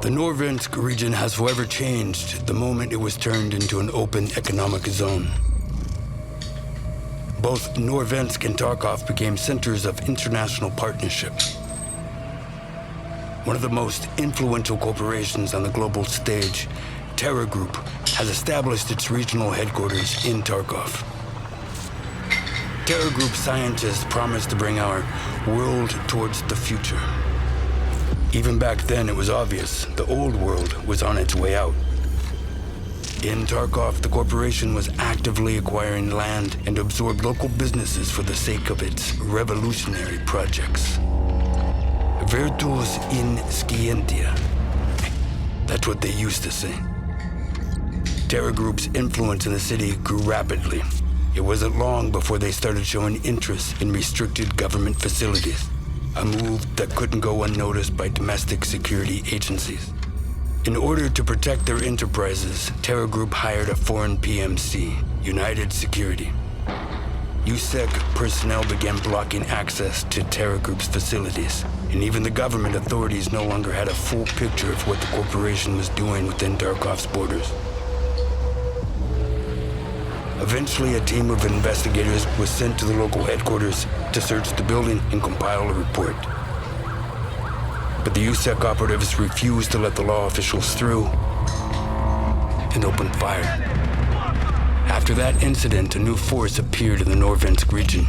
The Norvensk region has forever changed the moment it was turned into an open economic zone. Both Norvensk and Tarkov became centers of international partnership. One of the most influential corporations on the global stage, Terra Group, has established its regional headquarters in Tarkov. Terra Group scientists promised to bring our world towards the future. Even back then, it was obvious the old world was on its way out. In Tarkov, the corporation was actively acquiring land and absorbed local businesses for the sake of its revolutionary projects. Virtus in scientia. That's what they used to say. Terra Group's influence in the city grew rapidly. It wasn't long before they started showing interest in restricted government facilities, a move that couldn't go unnoticed by domestic security agencies. In order to protect their enterprises, Terra Group hired a foreign PMC, United Security. USEC personnel began blocking access to Terra Group's facilities, and even the government authorities no longer had a full picture of what the corporation was doing within Tarkov's borders. Eventually, a team of investigators was sent to the local headquarters to search the building and compile a report. But the USEC operatives refused to let the law officials through and opened fire. After that incident, a new force appeared in the Norvensk region,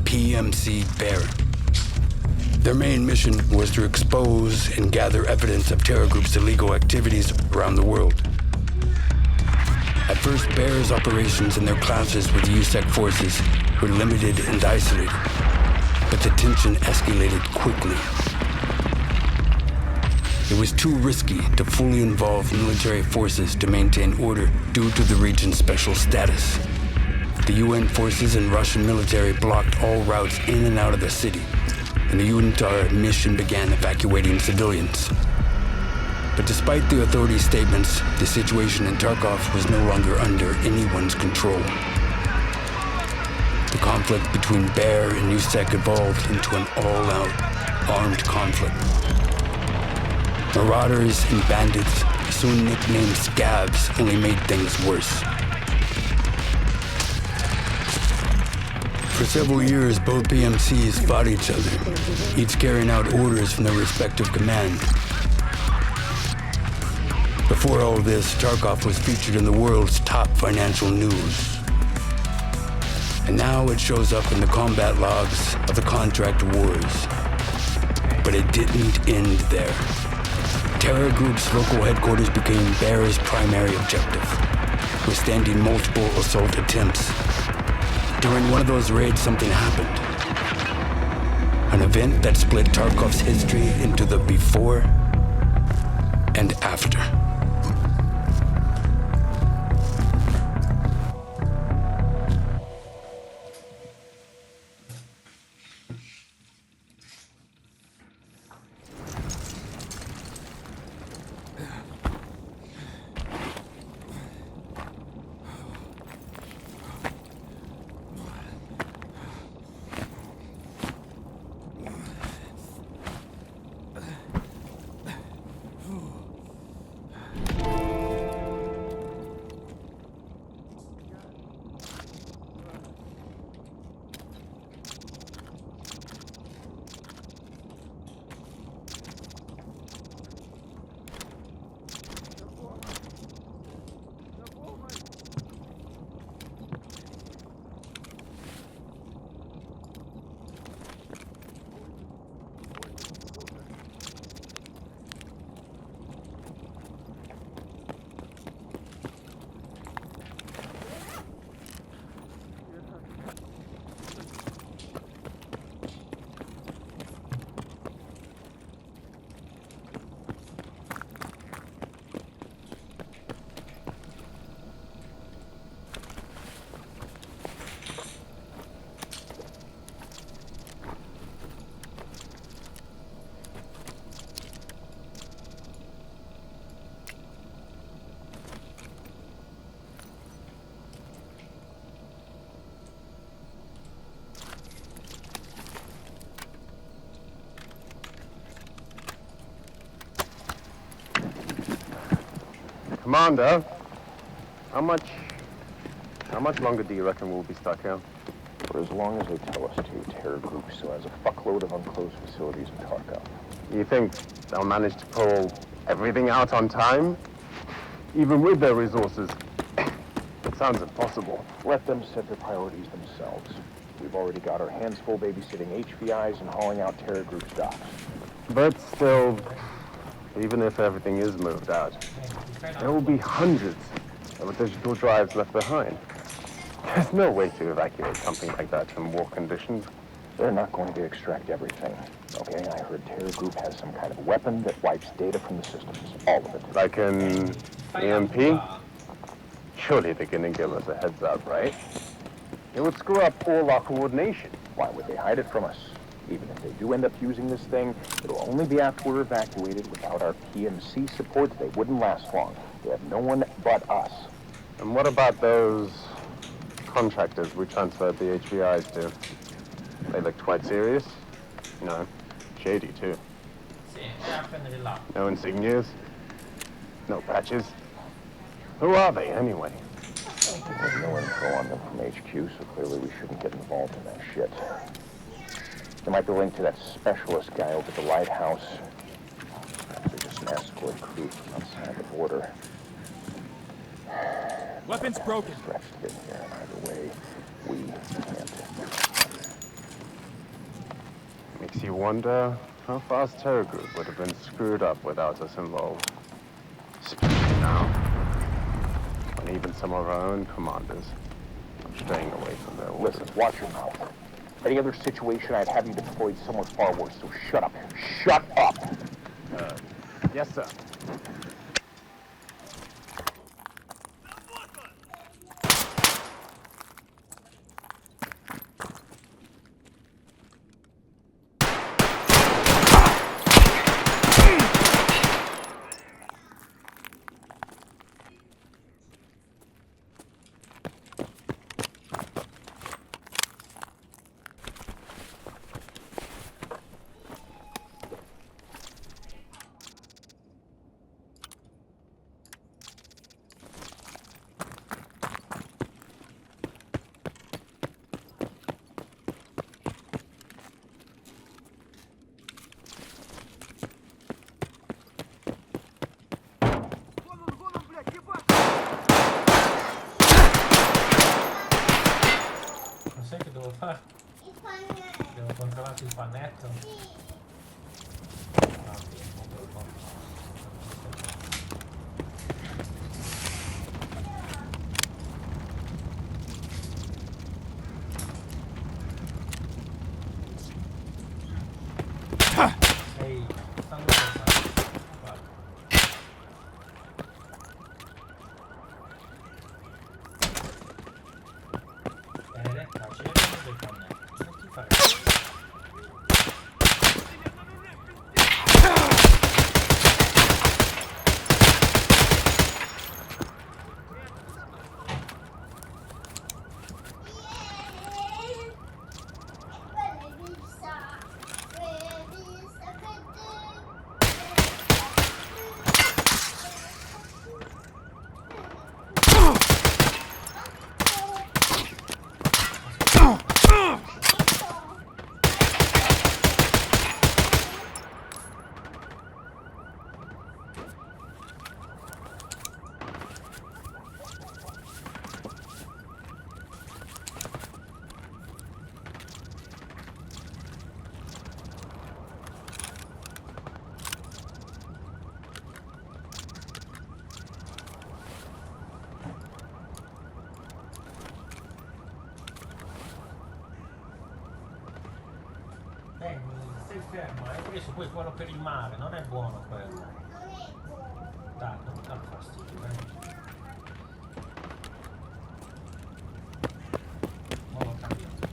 PMC Bear. Their main mission was to expose and gather evidence of Terra Group's illegal activities around the world. At first, Bear's operations and their clashes with USEC forces were limited and isolated, but the tension escalated quickly. It was too risky to fully involve military forces to maintain order due to the region's special status. The UN forces and Russian military blocked all routes in and out of the city, and the UNTAR mission began evacuating civilians. But despite the authorities' statements, the situation in Tarkov was no longer under anyone's control. The conflict between Bear and USEC evolved into an all-out armed conflict. Marauders and bandits, soon nicknamed scabs, only made things worse. For several years, both PMCs fought each other, each carrying out orders from their respective command. Before all this, Tarkov was featured in the world's top financial news. And now it shows up in the combat logs of the contract wars. But it didn't end there. Terra Group's local headquarters became Bear's primary objective, withstanding multiple assault attempts. During one of those raids, something happened. An event that split Tarkov's history into the before and after. Commander, how much longer do you reckon we'll be stuck here? For as long as they tell us to. Terror Group still has a fuckload of unclosed facilities in Tarkov. You think they'll manage to pull everything out on time? Even with their resources? It sounds impossible. Let them set their priorities themselves. We've already got our hands full babysitting HVIs and hauling out Terror Group's docks. But still, even if everything is moved out, there will be hundreds of digital drives left behind. There's no way to evacuate something like that from war conditions. They're not going to extract everything. Okay, I heard Terror Group has some kind of weapon that wipes data from the systems. All of it. Like an EMP? Surely they're gonna give us a heads up, right? It would screw up all our coordination. Why would they hide it from us? Even if they do end up using this thing, it'll only be after we're evacuated. Without our PMC support, they wouldn't last long. They have no one but us. And what about those contractors we transferred the HVIs to? They looked quite serious. You know, shady too. No insignias? No patches? Who are they anyway? There's no info on them from HQ, so clearly we shouldn't get involved in that shit. There might be a link to that specialist guy over at the lighthouse. They're just an escort crew from outside the border. Weapons broken. Stretched to get here. Either way, we can't. Makes you wonder how fast Terror Group would have been screwed up without us involved. Especially now, when even some of our own commanders are staying away from their orders. Listen, watch your mouth. Any other situation, I'd have you deployed somewhere far worse, so shut up. Shut up! Yes, sir. Sai che devo fare? Devo controllare il panetto? Ehi, stanno Stai fermo, hai preso poi quello per il mare, non è buono quello. Dai, non dà fastidio, non l'ho cambiato.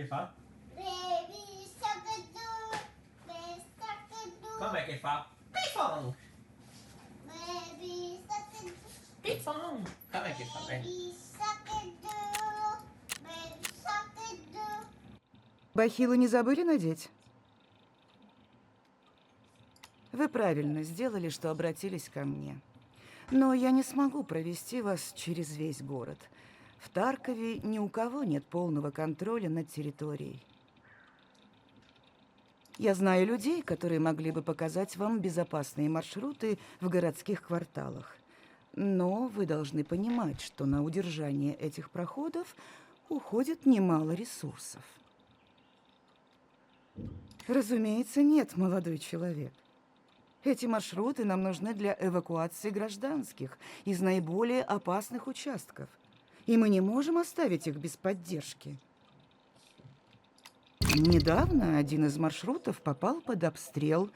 che fa? Com'è che fa? Pifong! Pifong! Com'è che fa? Бахилы не забыли надеть? Вы правильно сделали, что обратились ко мне. Но я не смогу провести вас через весь город. В Таркове ни у кого нет полного контроля над территорией. Я знаю людей, которые могли бы показать вам безопасные маршруты в городских кварталах. Но вы должны понимать, что на удержание этих проходов уходит немало ресурсов. Разумеется, нет, молодой человек. Эти маршруты нам нужны для эвакуации гражданских из наиболее опасных участков. И мы не можем оставить их без поддержки. Недавно один из маршрутов попал под обстрел,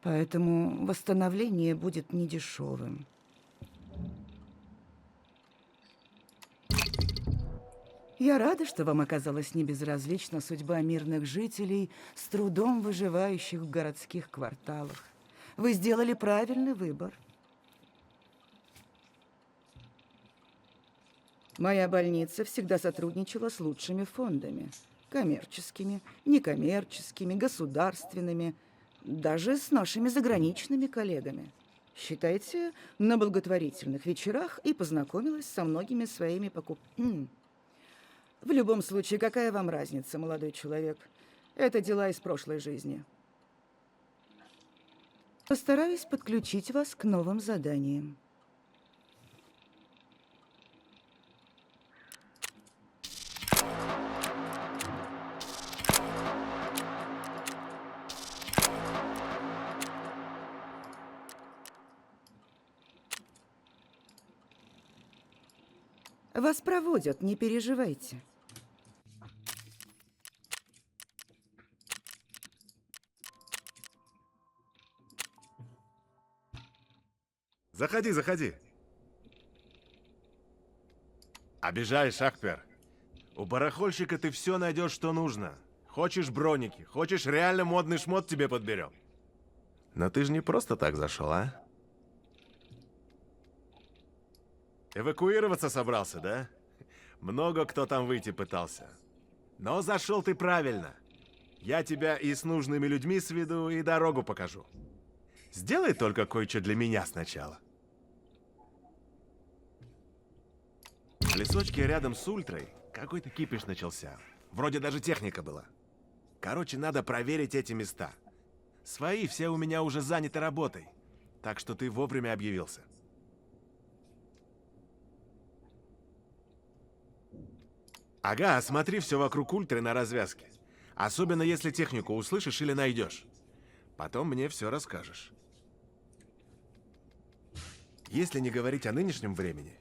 поэтому восстановление будет недешевым. Я рада, что вам оказалась небезразлична судьба мирных жителей, с трудом выживающих в городских кварталах. Вы сделали правильный выбор. Моя больница всегда сотрудничала с лучшими фондами. Коммерческими, некоммерческими, государственными, даже с нашими заграничными коллегами. Считайте, на благотворительных вечерах и познакомилась со многими своими покупками. В любом случае, какая вам разница, молодой человек? Это дела из прошлой жизни. Постараюсь подключить вас к новым заданиям. Вас проводят, не переживайте. Заходи, заходи. Обижаешь, Ахпер. У барахольщика ты все найдешь, что нужно. Хочешь броники, хочешь реально модный шмот, тебе подберем. Но ты же не просто так зашел, а? Эвакуироваться собрался, да? Много кто там выйти пытался. Но зашел ты правильно. Я тебя и с нужными людьми сведу, и дорогу покажу. Сделай только кое-что для меня сначала. В лесочке рядом с Ультрой какой-то кипиш начался. Вроде даже техника была. Короче, надо проверить эти места. Свои все у меня уже заняты работой. Так что ты вовремя объявился. Ага, осмотри все вокруг Ультры на развязке. Особенно если технику услышишь или найдешь. Потом мне все расскажешь. Если не говорить о нынешнем времени,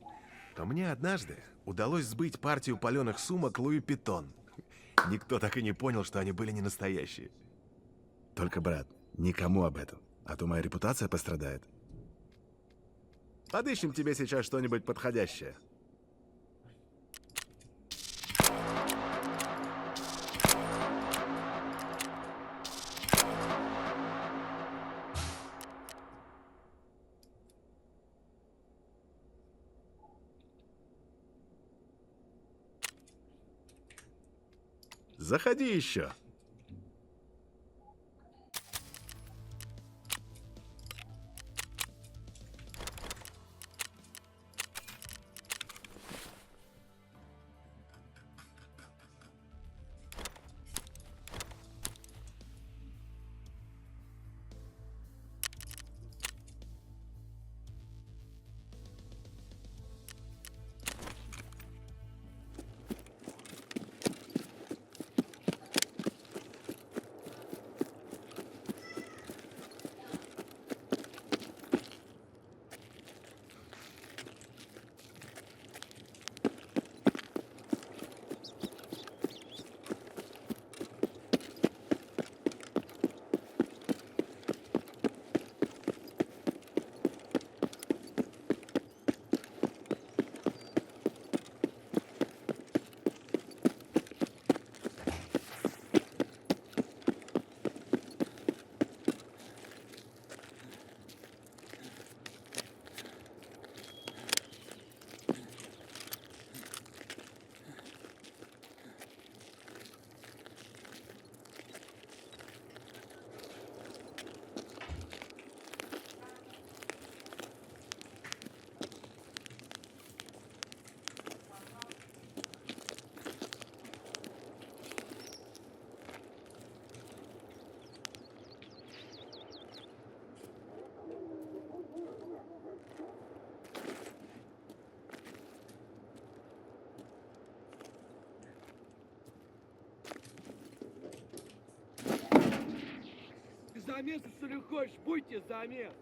то мне однажды удалось сбыть партию паленых сумок Луи Питон. Никто так и не понял, что они были не настоящие. Только, брат, никому об этом, а то моя репутация пострадает. Подыщем тебе сейчас что-нибудь подходящее. Заходи еще. замеса, что ли, хочешь? Будьте замес.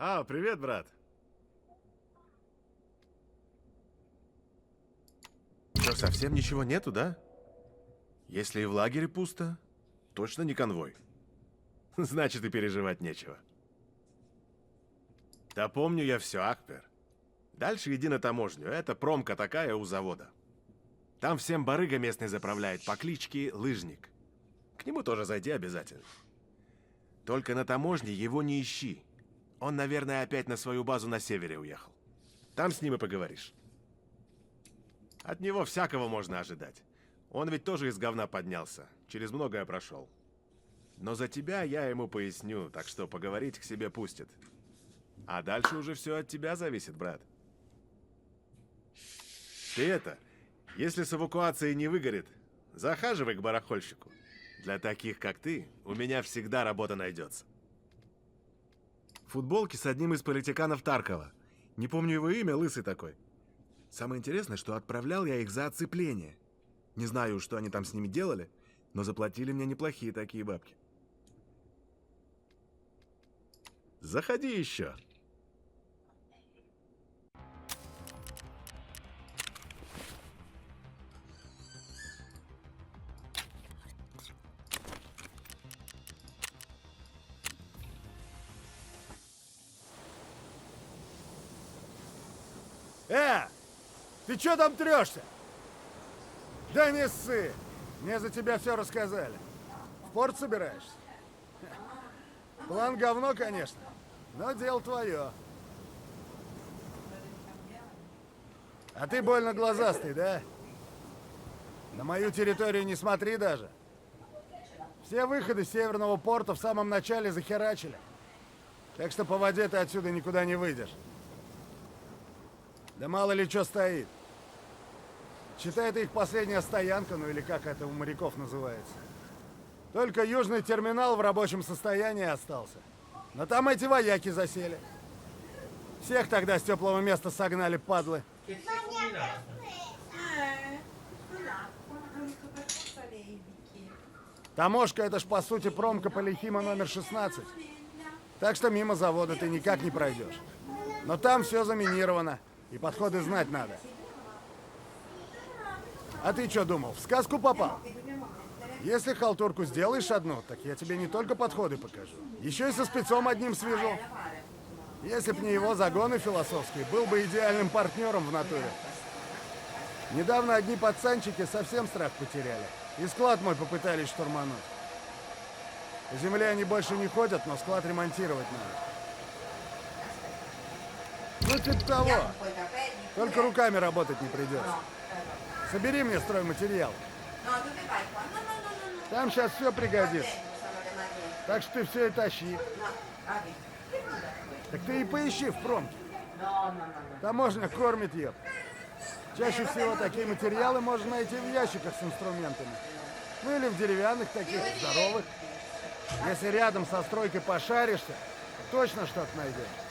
А, привет, брат. Что, совсем ничего нету, да? Если и в лагере пусто, точно не конвой. Значит, и переживать нечего. Да помню я все, Акпер. Дальше иди на таможню. Это промка такая у завода. Там всем барыга местный заправляет по кличке Лыжник. К нему тоже зайди обязательно. Только на таможне его не ищи. Он, наверное, опять на свою базу на севере уехал. Там с ним и поговоришь. От него всякого можно ожидать. Он ведь тоже из говна поднялся. Через многое прошел. Но за тебя я ему поясню, так что поговорить к себе пустит. А дальше уже все от тебя зависит, брат. Ты это, если с эвакуацией не выгорит, захаживай к барахольщику. Для таких, как ты, у меня всегда работа найдется. Футболки с одним из политиканов Таркова. Не помню его имя, лысый такой. Самое интересное, что отправлял я их за оцепление. Не знаю, что они там с ними делали, но заплатили мне неплохие такие бабки. Заходи еще. Ты чё там трёшься? Да не ссы! Мне за тебя все рассказали. В порт собираешься? План говно, конечно, но дело твое. А ты больно глазастый, да? На мою территорию не смотри даже. Все выходы с северного порта в самом начале захерачили. Так что по воде ты отсюда никуда не выйдешь. Да мало ли что стоит. Считай, это их последняя стоянка, ну или как это у моряков называется. Только южный терминал в рабочем состоянии остался. Но там эти вояки засели. Всех тогда с теплого места согнали, падлы. Таможка — это ж по сути промка Полихима номер 16. Так что мимо завода ты никак не пройдешь. Но там все заминировано, и подходы знать надо. А ты что думал, в сказку попал? Если халтурку сделаешь одну, так я тебе не только подходы покажу, еще и со спецом одним свяжу. Если б не его загоны философские, был бы идеальным партнером в натуре. Недавно одни пацанчики совсем страх потеряли. И склад мой попытались штурмануть. По земле они больше не ходят, но склад ремонтировать надо. Ну, типа того. Только руками работать не придется. Собери мне стройматериал. Там сейчас все пригодится. Так что ты все и тащи. Так ты и поищи в промке. Таможня кормит еб. Чаще всего такие материалы можно найти в ящиках с инструментами. Ну или в деревянных таких, здоровых. Если рядом со стройкой пошаришься, точно что-то найдешь.